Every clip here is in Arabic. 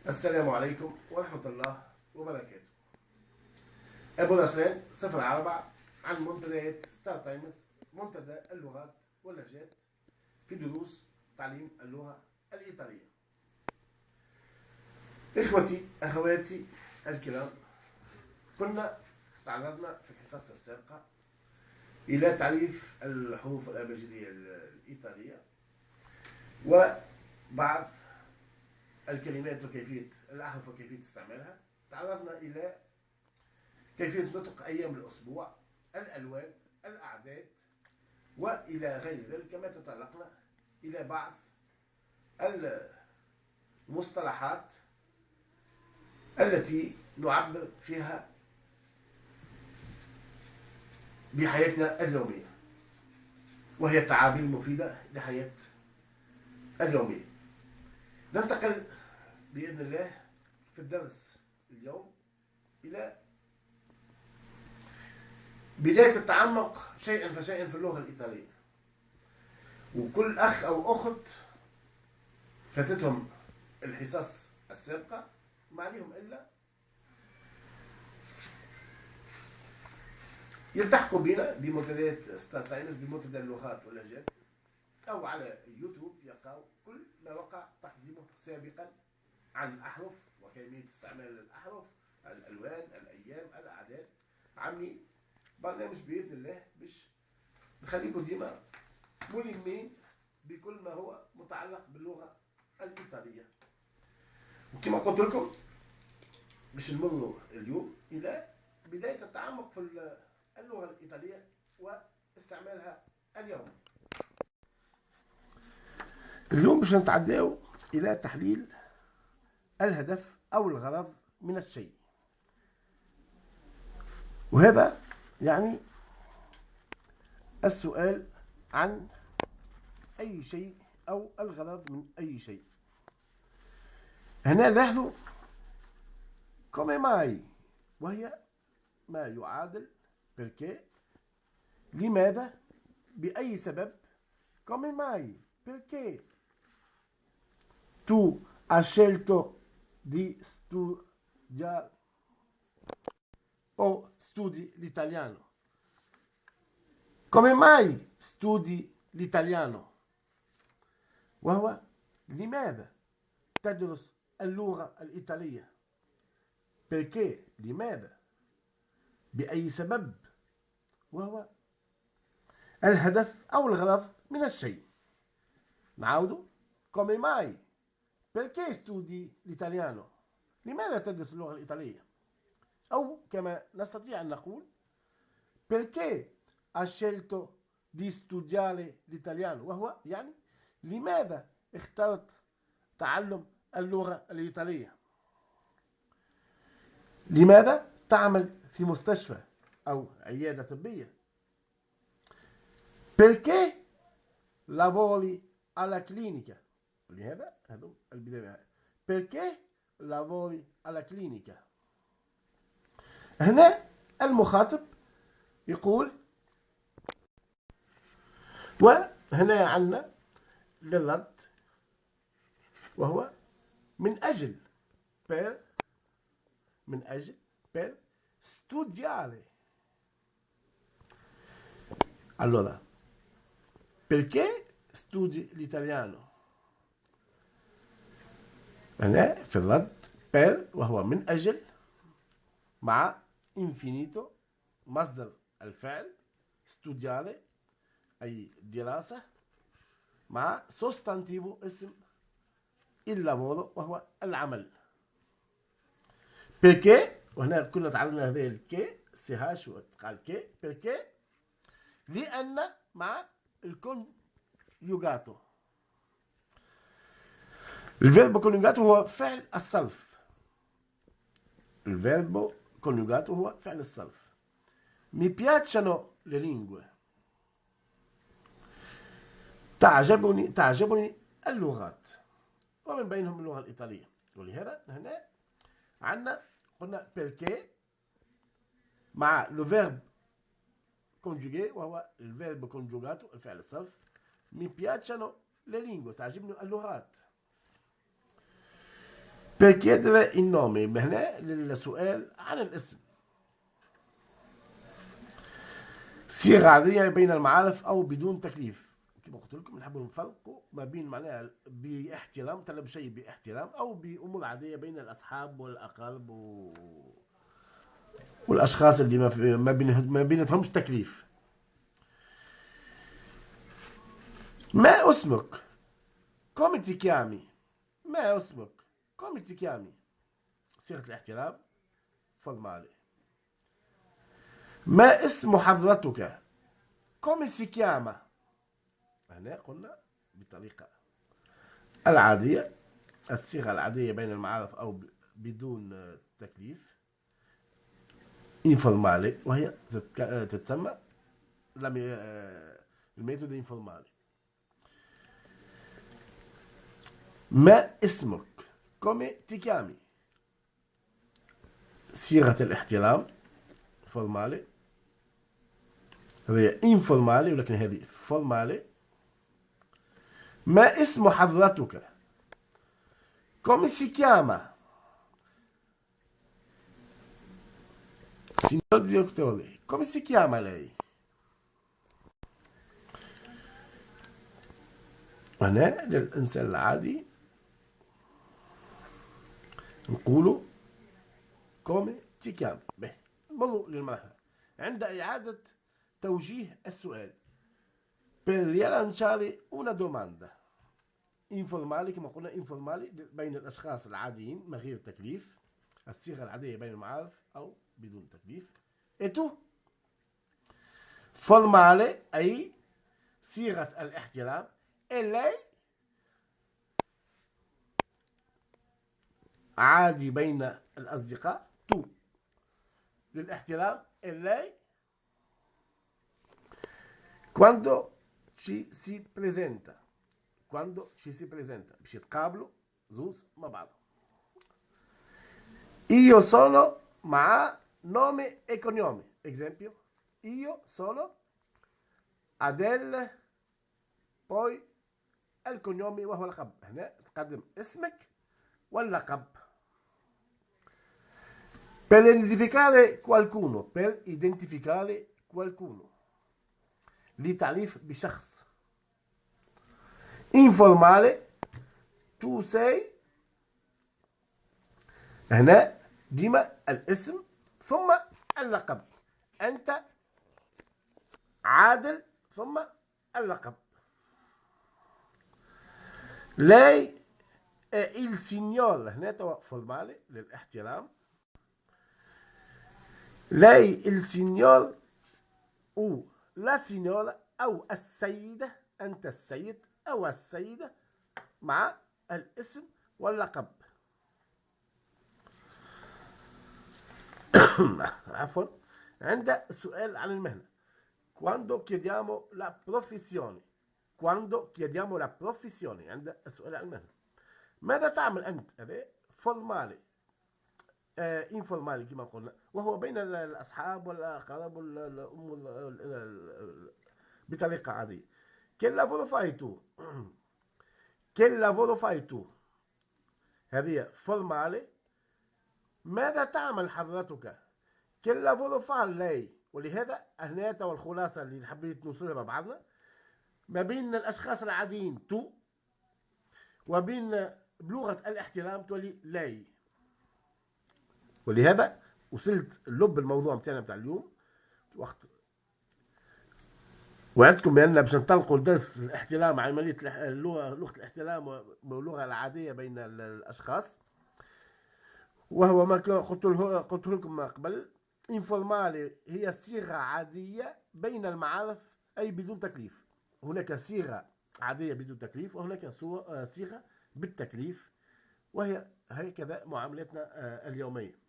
السلام عليكم ورحمة الله وبركاته. أبو رسلان 04 عن منتديات ستار تايمز، منتدى اللغات واللهجات في دروس تعليم اللغة الإيطالية. إخوتي أخواتي الكرام، كنا تعرضنا في الحصص السابقة إلى تعريف الحروف الأبجدية الإيطالية وبعض الكلمات وكيفية الأحرف وكيفية استعمالها. تعرضنا إلى كيفية نطق أيام الأسبوع، الألوان، الأعداد وإلى غير ذلك. كما تطرقنا إلى بعض المصطلحات التي نعبر فيها بحياتنا اليومية، وهي تعابير مفيدة لحياة اليومية. ننتقل بإذن الله في الدرس اليوم إلى بداية التعمق شيئا فشيئا في اللغة الإيطالية. وكل أخ أو أخت فاتتهم الحصص السابقة ما عليهم إلا يلتحقوا بنا بمنتديات ستار تايمز، بمنتدى اللغات واللهجات، أو على يوتيوب يلقاو كل ما وقع تقديمه سابقا عن الأحرف وكيفية استعمال الأحرف، الألوان، الأيام، الأعداد. عاملين برنامج بإذن الله باش نخليكم ديما ملمين بكل ما هو متعلق باللغة الإيطالية. وكما قلت لكم باش نمروا اليوم إلى بداية التعمق في اللغة الإيطالية واستعمالها اليومي. اليوم باش نتعداو إلى تحليل الهدف أو الغرض من الشيء، وهذا يعني السؤال عن أي شيء أو الغرض من أي شيء. هنا لاحظوا come mai، وهي ما يعادل perché، لماذا، بأي سبب. come mai perché tu hai scelto di studiare o studi l'italiano. Come mai studi l'italiano؟ وهو لماذا تدرس اللغة الإيطالية. perché لماذا، بأي سبب، وهو الهدف أو الغرض من الشيء. نعود come mai perché studi l'italiano، لماذا تدرس اللغة الإيطالية. أو كما نستطيع أن نقول perché hai scelto di studiare l'italiano، وهو يعني لماذا اخترت تعلم اللغة الإيطالية. لماذا تعمل في مستشفى أو عيادة طبية. perché lavori alla clinica، ولهذا هذا البداية. perché lavori alla clinica. هنا المخاطب يقول، وهنا عندنا للرد، وهو من أجل per، من أجل per studiare. allora perché studi l'italiano. هنا في الرد per، وهو من أجل مع infinito مصدر الفعل studiare أي دراسة، مع sostantivo اسم il lavoro وهو العمل. perché، وهنا كنا تعلمنا هذه الكي سي هاش وقال كي perché، لأن مع الكونيوجاتو. الفيربو كونيوجاتو هو فعل الصرف. الفيربو كونيوجاتو هو فعل الصرف. mi piacciono le lingue، تعجبني اللغات، ومن بينهم اللغة الإيطالية. ولهذا هنا عندنا قلنا perché مع لو فيرب كونجوجي، وهو الفيرب كونجوجاتو الفعل الصرف. mi piacciono le lingue، تعجبني اللغات. per chiedere il nome. هنا للسؤال عن الاسم. صيغة عادية بين المعارف أو بدون تكليف. كما قلت لكم نحب نفرقوا ما بين معناها باحترام، طلب شيء باحترام، أو بأمور عادية بين الأصحاب والأقارب والأشخاص اللي ما بينهمش تكليف. ما اسمك؟ Come ti chiami؟ ما اسمك؟ Come ti chiami؟ صيغة الاحترام فورمالي. ما اسم حضرتك؟ Come si chiama؟ هنا قلنا بطريقة العادية، الصيغة العادية بين المعارف أو بدون تكليف informale، وهي تتسمى الميثود informale. ما اسمك؟ Come ti chiami؟ صيغة الاحترام formale، هذه informale ولكن هذه formale. ما اسم حضرتك؟ Come si chiama؟ Signor direttore, come si chiama lei؟ هنا للإنسان العادي نقوله come ti chiami. نمروا للمرحلة عند إعادة توجيه السؤال. Per rilanciare una domanda informale، كما قلنا informale بين الأشخاص العاديين من غير تكليف، الصيغة العادية بين المعارف أو بدون تكليف. Et tu؟ formale أي صيغة الاحترام. E lei؟ عادي بين الأصدقاء. tu للاحترام. E lei؟ quando ci si presenta، quando ci si presenta باش يتقابلوا زوز مع بعض. Io sono مع nome e cognome. Esempio: io sono Adele، poi الكونيومي وهو لقب. هنا تقدم اسمك واللقب. Per identificare qualcuno، per identificare qualcuno لتعريف بشخص. informale tu sei، هنا ديما الاسم ثم اللقب. أنت عادل ثم اللقب. lei è il signor، هنا توا formale للاحترام. lei il signor أو la signora أو السيدة، أنت السيد أو السيدة مع الاسم واللقب. عفوا. عند السؤال عن المهنة quando chiediamo la professione، quando chiediamo la professione عند السؤال عن المهنة. ماذا تعمل أنت؟ هذا فورمالي. informale كما قلنا، وهو بين الأصحاب والأقارب والأم بطريقة عادية. Che lavoro fai tu؟ Che lavoro fai tu؟ هذه formale. ماذا تعمل حضرتك؟ Che lavoro fa lei؟ ولهذا هنا والخلاصة اللي حبيت نوصلها مع بعضنا ما بين الأشخاص العاديين تو، وبين بلغة الاحترام تولي لاي. ولهذا وصلت لب الموضوع بتاعنا بتاع اليوم. وقت وعدتكم بأن باش نطلقوا الدرس الاحترام، عملية لغة الاحترام واللغة العادية بين الأشخاص، وهو ما قلت لكم قبل. informale هي صيغة عادية بين المعارف أي بدون تكليف. هناك صيغة عادية بدون تكليف وهناك صيغة بالتكليف، وهي هكذا معاملتنا اليومية.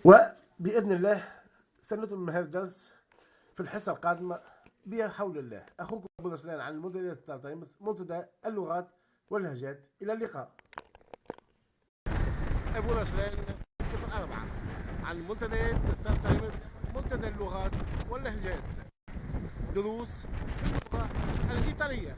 وبإذن الله سنتم هذا الدرس في الحصة القادمة بحول الله. أخوكم أبو رسلان عن المنتدى ستار تايمز، منتدى اللغات واللهجات. إلى اللقاء. أبو رسلان 04 عن منتدى ستار تايمز، منتدى اللغات واللهجات، دروس في اللغة الإيطالية.